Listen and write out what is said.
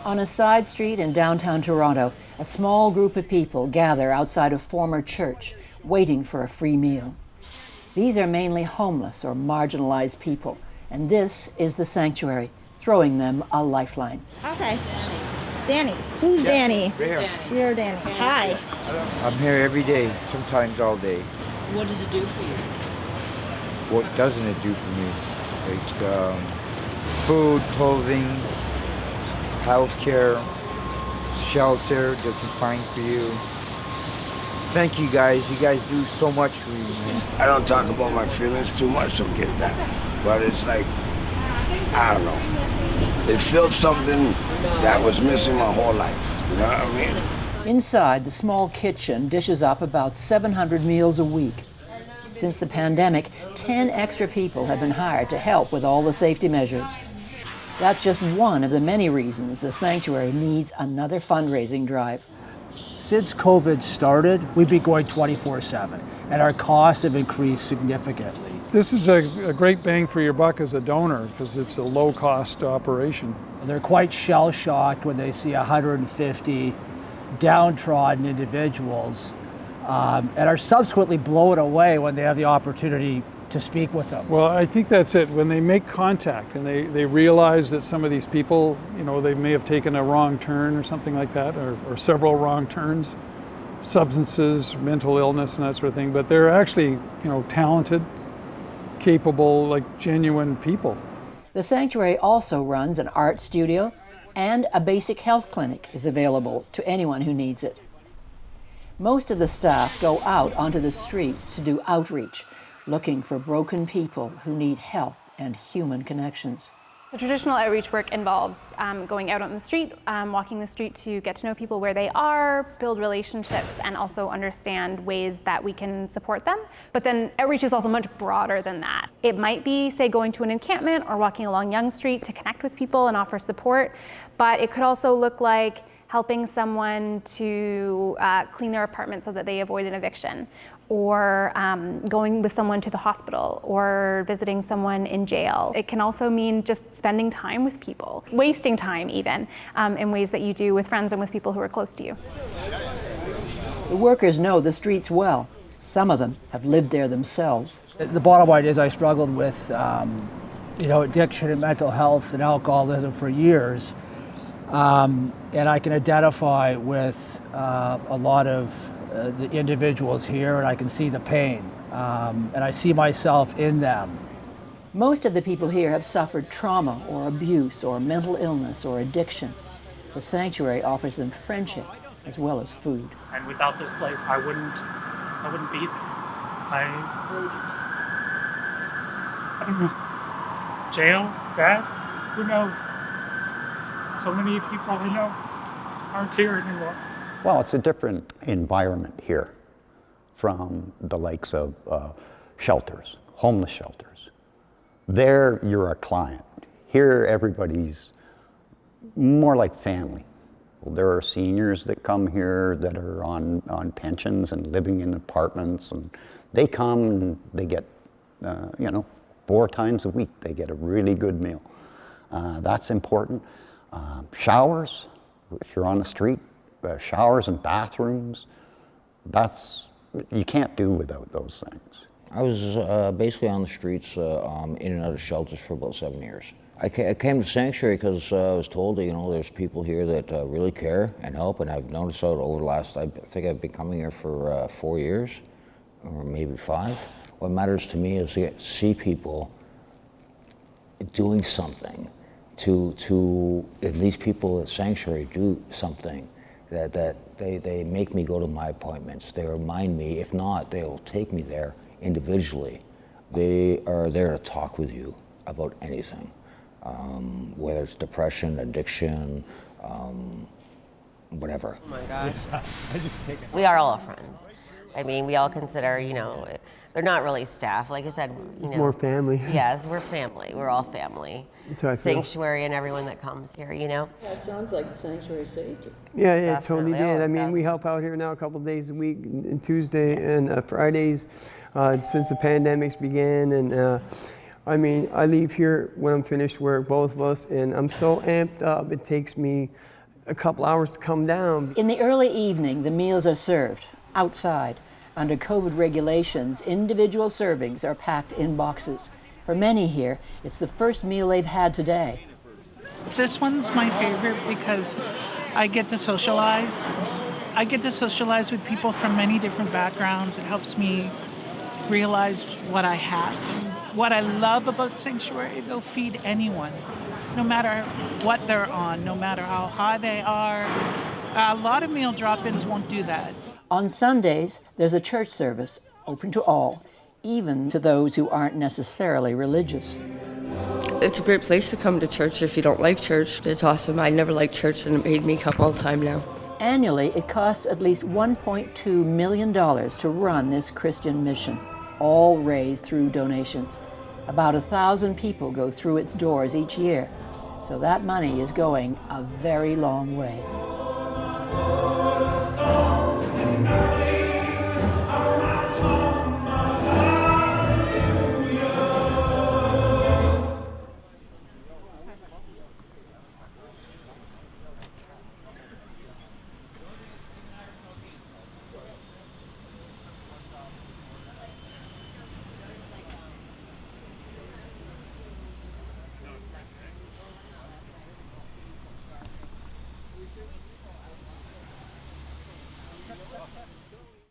On a side street in downtown Toronto, a small group of people gather outside a former church, waiting for a free meal. These are mainly homeless or marginalized people, and this is the sanctuary, throwing them a lifeline. Okay. Danny. Who's Danny? Here. You're Danny. Hi. I'm here every day, sometimes all day. What does it do for you? What doesn't it do for me? Like food, clothing, health care, shelter they can find for you. Thank you guys. You guys do so much for me, man. I don't talk about my feelings too much, so get that. But it's like, I don't know. They filled something that was missing my whole life. You know what I mean? Inside, the small kitchen dishes up about 700 meals a week. Since the pandemic, 10 extra people have been hired to help with all the safety measures. That's just one of the many reasons the sanctuary needs another fundraising drive. Since COVID started, we've been going 24/7, and our costs have increased significantly. This is a great bang for your buck as a donor because it's a low-cost operation. They're quite shell-shocked when they see 150 downtrodden individuals and are subsequently blown away when they have the opportunity to speak with them. Well, I think that's it. When they make contact and they realize that some of these people, you know, they may have taken a wrong turn or something like that, or several wrong turns, substances, mental illness and that sort of thing, but they're actually, you know, talented, capable, like genuine people. The sanctuary also runs an art studio, and a basic health clinic is available to anyone who needs it. Most of the staff go out onto the streets to do outreach, looking for broken people who need help and human connections. The traditional outreach work involves going out on the street, walking the street to get to know people where they are, build relationships, and also understand ways that we can support them. But then outreach is also much broader than that. It might be, say, going to an encampment or walking along Yonge Street to connect with people and offer support, but it could also look like helping someone to clean their apartment so that they avoid an eviction, or going with someone to the hospital, or visiting someone in jail. It can also mean just spending time with people, wasting time even, in ways that you do with friends and with people who are close to you. The workers know the streets well. Some of them have lived there themselves. The bottom line is I struggled with addiction and mental health and alcoholism for years. And I can identify with a lot of the individuals here, and I can see the pain, and I see myself in them. Most of the people here have suffered trauma or abuse or mental illness or addiction. The sanctuary offers them friendship as well as food. And without this place, I wouldn't be there. I don't know. Jail, death, who knows? So many people I know aren't here anymore. Well, it's a different environment here from the likes of shelters, homeless shelters. There, you're a client. Here, everybody's more like family. There are seniors that come here that are on pensions and living in apartments, and they come and they get, 4 times a week, they get a really good meal. That's important. Showers, if you're on the street, showers and bathrooms, you can't do without those things. I was basically on the streets, in and out of shelters for about 7 years. I came to Sanctuary because I was told that, there's people here that really care and help, and I've noticed out over the last, I think I've been coming here for 4 years, or maybe 5. What matters to me is to see people doing something, to at least people at Sanctuary do something, that they make me go to my appointments. They remind me, if not, they'll take me there individually. They are there to talk with you about anything, whether it's depression, addiction, whatever. Oh my gosh. We are all friends. I mean, we all consider, they're not really staff. Like I said, More family. Yes, we're family. We're all family. So I feel. sanctuary and everyone that comes here, you know? That sounds like the sanctuary saved you. Yeah, it totally Definitely. did. Oh, I mean, we help out here now a couple of days a week, and Tuesday and Fridays, since the pandemics began. And I mean, I leave here when I'm finished work, both of us, and I'm so amped up. It takes me a couple hours to come down. In the early evening, the meals are served outside. Under COVID regulations, individual servings are packed in boxes. For many here, it's the first meal they've had today. This one's my favorite because I get to socialize. I get to socialize with people from many different backgrounds. It helps me realize what I have. What I love about Sanctuary, they'll feed anyone, no matter what they're on, no matter how high they are. A lot of meal drop-ins won't do that. On Sundays, there's a church service open to all, even to those who aren't necessarily religious. It's a great place to come to church if you don't like church. It's awesome. I never liked church and it made me come all the time now. Annually, it costs at least $1.2 million to run this Christian mission, all raised through donations. About 1,000 people go through its doors each year, so that money is going a very long way.